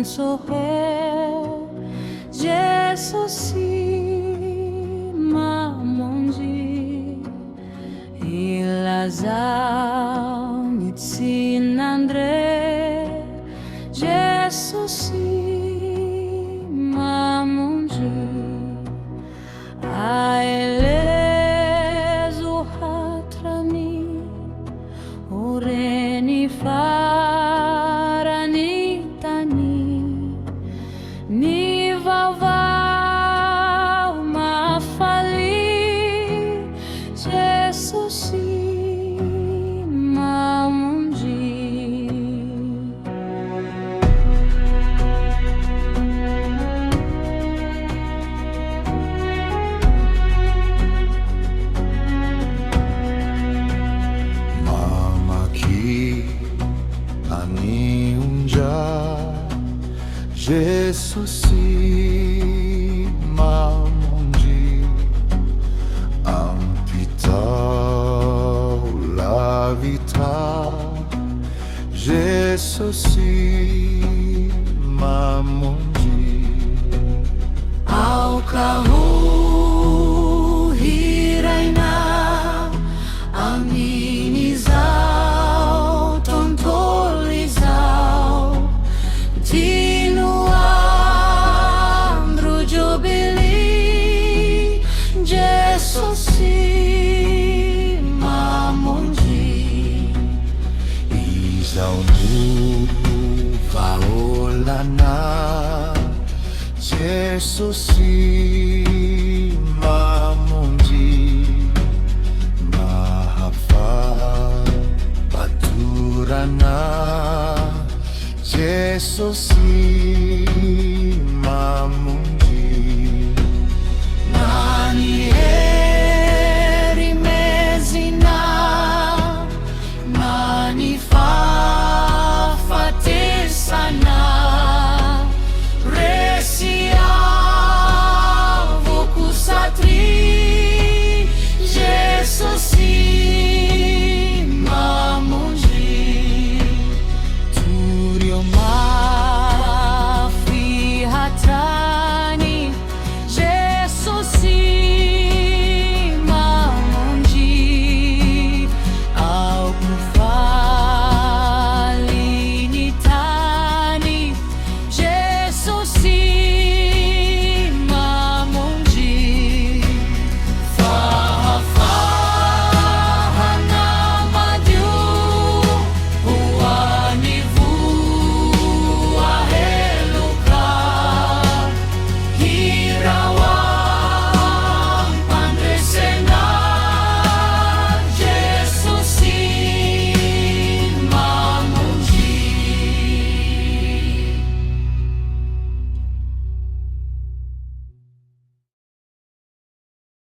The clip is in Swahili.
Sohe Jesus mamonji ilazao nitsinandre Jesus mamonji aelezo hatrani oreni farani tani ni vavau mafali Jesus mamonji. Mamaki ani unja Jesus mamonji ampitau la vita Jesus mamonji Au kahu hiraina aminizau tontolizau tinuandru jubili Jesus mamonji Izaumu vaolana Jesus mamonji mahafa paturana Jesus mamonji